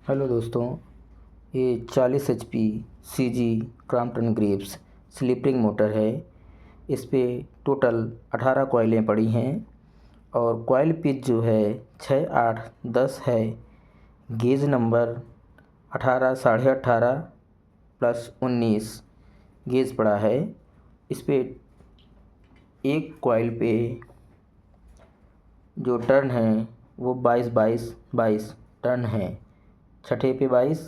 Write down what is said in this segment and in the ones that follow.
Hello दोस्तों, ये 40 HP CG Crompton Graves slip-ring motor है। इस पे टोटल 18 कॉइलें पड़ी हैं और कॉइल पिच जो है 6, 8, 10 है। गेज नंबर 18, 18.5 प्लस 19 गेज पड़ा है। इस पे एक कॉइल पे जो टर्न है वो 22 टर्न है। छठे पे 22,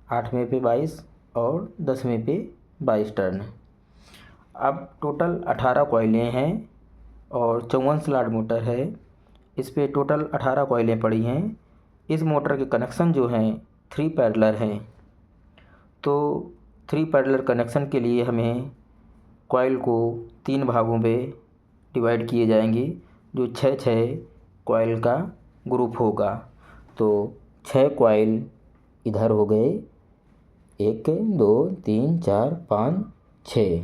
8वें पे 22 और 10वें पे 22 टर्न। अब टोटल 18 कॉइलें हैं और 54 स्लॉट मोटर है। इस पे टोटल 18 कॉइलें पड़ी हैं। इस मोटर के कनेक्शन जो हैं 3 पैरेलल हैं। तो 3 पैरेलल कनेक्शन के लिए हमें कॉइल को 3 भागों में डिवाइड किए जाएंगे, जो 6 कॉइल का ग्रुप होगा। तो 6 कॉइल इधर हो गए, 1 2 3 4 5 6,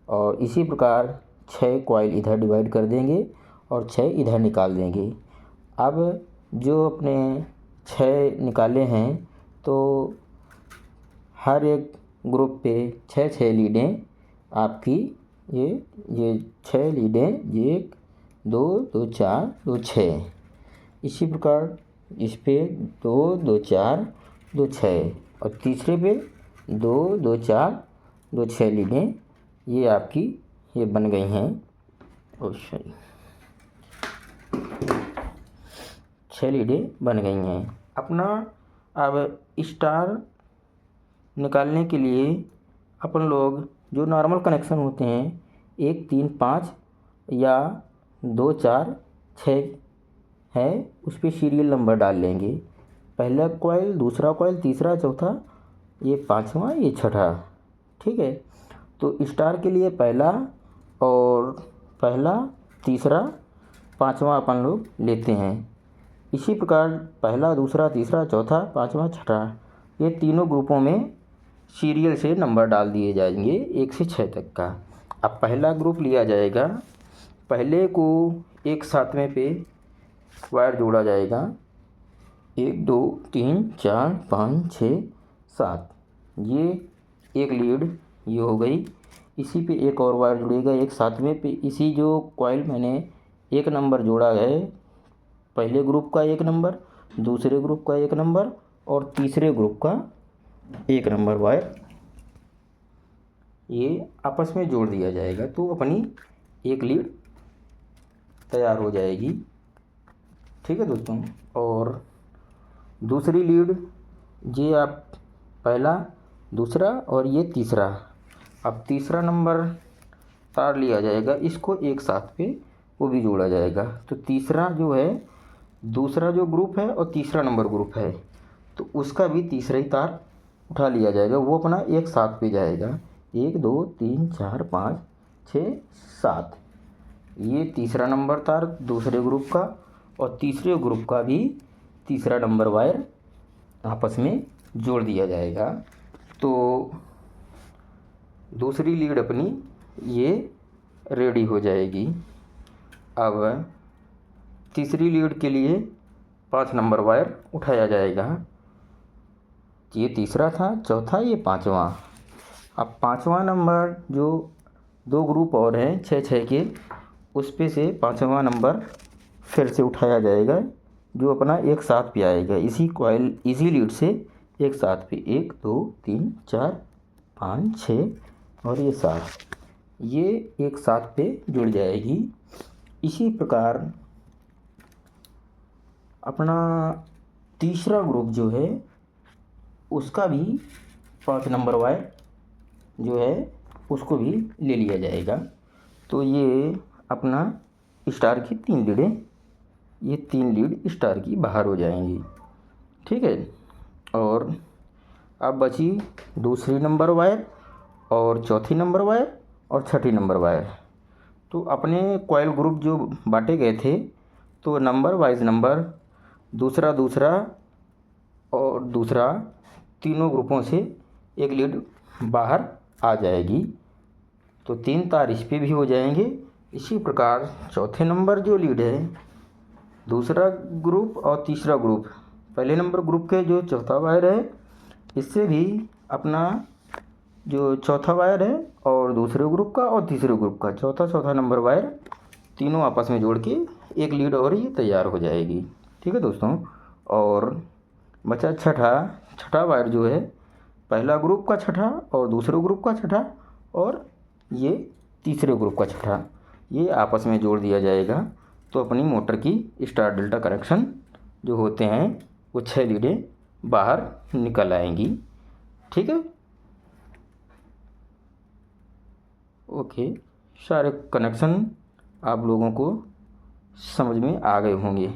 और इसी प्रकार 6 कॉइल इधर डिवाइड कर देंगे और 6 इधर निकाल देंगे। अब जो अपने 6 निकाले हैं तो हर एक ग्रुप पे 6 लीडें आपकी, ये 6 लीडें, 1 2 2 4 2 6। इसी प्रकार इस पे 2 2 4 2 6 और तीसरे पे 2 2 4 2 6 लीडें ये आपकी ये बन गई हैं। और 6 लीडें बन गई हैं। अपना अब स्टार निकालने के लिए अपन लोग जो नॉर्मल कनेक्शन होते हैं 1 3 5 या 2 4 6 है, उस पर सीरियल नंबर डाल लेंगे। पहला कॉइल, दूसरा कॉइल, तीसरा, चौथा, ये 5वां, ये 6ठा। ठीक है। तो स्टार के लिए पहला, तीसरा, 5वां अपन लोग लेते हैं। इसी प्रकार पहला, दूसरा, तीसरा, चौथा, 5वां, 6ठा, ये तीनों ग्रुपों में सीरियल से नंबर डाल दिए जाएंगे 1 से 6 तक का। अब पहला ग्रुप लिया जाएगा। पहले को एक 7वें पे वायर जोड़ा जाएगा। 1 2 3 4 5 6 7, ये एक लीड ये हो गई। इसी पे एक और वायर जुड़ेगा एक 7वें पे। इसी जो कॉइल मैंने एक नंबर जोड़ा है, पहले ग्रुप का एक नंबर, दूसरे ग्रुप का एक नंबर और तीसरे ग्रुप का एक नंबर वायर, ये आपस में जोड़ दिया जाएगा तो अपनी एक लीड तैयार हो जाएगी। ठीक है दोस्तों। और दूसरी लीड, ये आप पहला, दूसरा और ये तीसरा, अब तीसरा नंबर तार लिया जाएगा, इसको एक साथ पे वो भी जोड़ा जाएगा। तो तीसरा जो है, दूसरा जो ग्रुप है और तीसरा नंबर ग्रुप है, तो उसका भी तीसरा ही तार उठा लिया जाएगा, वो अपना एक साथ पे जाएगा। 1 2 3 4 5 6 7, ये तीसरा नंबर तार दूसरे ग्रुप का और तीसरे ग्रुप का भी तीसरा नंबर वायर आपस में जोड़ दिया जाएगा। तो दूसरी लीड अपनी ये रेडी हो जाएगी। अब तीसरी लीड के लिए 5 नंबर वायर उठाया जाएगा। ये तीसरा था, चौथा, ये 5वां। अब 5वां नंबर जो 2 ग्रुप और हैं 6 के, उस पे से 5वां नंबर फिर से उठाया जाएगा, जो अपना एक साथ पे आएगा इसी कॉइल, इसी लीड से एक साथ पे। 1 2 3 4 5 6 और ये 7, ये एक साथ पे जुड़ जाएगी। इसी प्रकार अपना तीसरा ग्रुप जो है उसका भी 5 नंबर वायर जो है उसको भी ले लिया जाएगा। तो ये अपना स्टार की 3 लीडें, ये 3 लीड स्टार की बाहर हो जाएंगी। ठीक है। और अब बची दूसरी नंबर वायर और चौथी नंबर वायर और छठी नंबर वायर। तो अपने कॉइल ग्रुप जो बांटे गए थे, तो नंबर वाइज नंबर, दूसरा और दूसरा, तीनों ग्रुपों से एक लीड बाहर आ जाएगी। तो 3 तार इस पे भी हो जाएंगे। इसी प्रकार चौथे नंबर जो लीड है, दूसरा ग्रुप और तीसरा ग्रुप, पहले नंबर ग्रुप के जो चौथा वायर है इससे भी अपना जो चौथा वायर है और दूसरे ग्रुप का और तीसरे ग्रुप का चौथा नंबर वायर तीनों आपस में जोड़ के एक लीड और ये तैयार हो जाएगी। ठीक है दोस्तों। और बचा छठा वायर जो है पहला ग्रुप का छठा और दूसरे ग्रुप का छठा और ये तीसरे ग्रुप का छठा, ये आपस में जोड़ दिया जाएगा तो अपनी मोटर की स्टार डेल्टा कनेक्शन जो होते हैं वो 6 लीडें बाहर निकल आएंगी। ठीक है। ओके, सारे कनेक्शन आप लोगों को समझ में आ गए होंगे।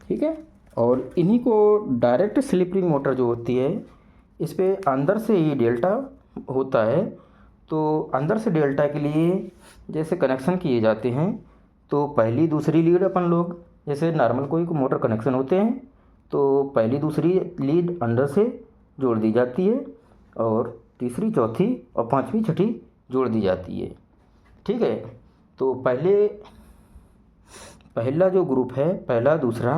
ठीक है। और इन्हीं को डायरेक्ट स्लिप रिंग मोटर जो होती है इस पे अंदर से ही डेल्टा होता है, तो अंदर से डेल्टा के लिए जैसे कनेक्शन किए जाते हैं तो पहली दूसरी लीड अपन लोग जैसे नॉर्मल कोई मोटर कनेक्शन होते हैं तो पहली दूसरी लीड अंदर से जोड़ दी जाती है और तीसरी चौथी और पांचवी छठी जोड़ दी जाती है। ठीक है। तो पहला जो ग्रुप है पहला दूसरा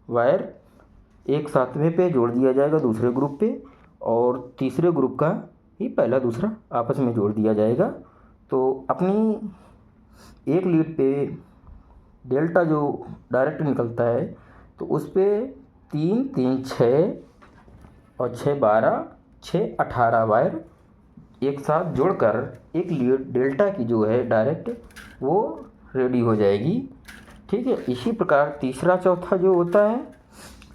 वायर एक सातवें पे जोड़ दिया जाएगा दूसरे ग्रुप पे और तीसरे ग्रुप का ही पहला दूसरा आपस में जोड़ दिया जाएगा। तो अपनी एक लीड पे डेल्टा जो डायरेक्ट निकलता है तो उस पर 3 3 6 और 6 12 6 18 वायर एक साथ जोड़कर एक लीड डेल्टा की जो है डायरेक्ट वो रेडी हो जाएगी। ठीक है। इसी प्रकार तीसरा चौथा जो होता है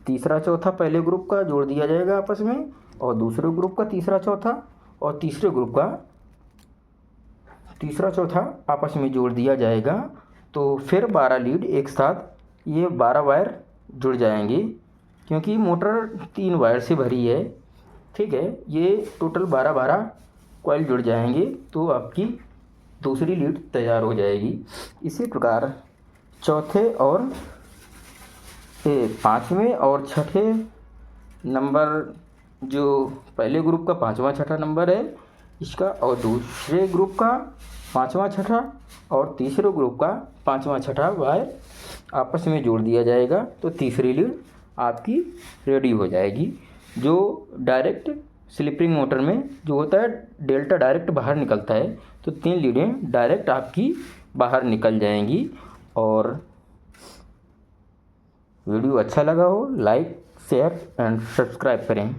तीसरा चौथा पहले ग्रुप का जोड़ दिया जाएगा आपस में और दूसरे ग्रुप का तीसरा चौथा और तीसरे ग्रुप का तीसरा चौथा आपस में जोड़ दिया जाएगा। तो फिर 12 लीड एक साथ ये 12 वायर जुड़ जाएंगे क्योंकि मोटर 3 वायर से भरी है। ठीक है। ये टोटल 12 कॉइल जुड़ जाएंगे तो आपकी दूसरी लीड तैयार हो जाएगी। इसी प्रकार चौथे और पाँचवें और छठे नंबर जो पहले ग्रुप का पाँचवा छठा नंबर है इसका और दूसरे ग्रुप का पाँचवा छठा और तीसरे ग्रुप का पाँचवा छठा वायर आपस में जोड़ दिया जाएगा तो तीसरी लीड आपकी रेडी हो जाएगी। जो डायरेक्ट स्लिप रिंग मोटर में जो होता है डेल्टा डायरेक्ट बाहर निकलता है तो 3 लीडें डायरेक्ट आपकी बाहर निकल जाएंगी। और वीडियो अच्छा लगा हो लाइक शेयर एंड सब्सक्राइब करें।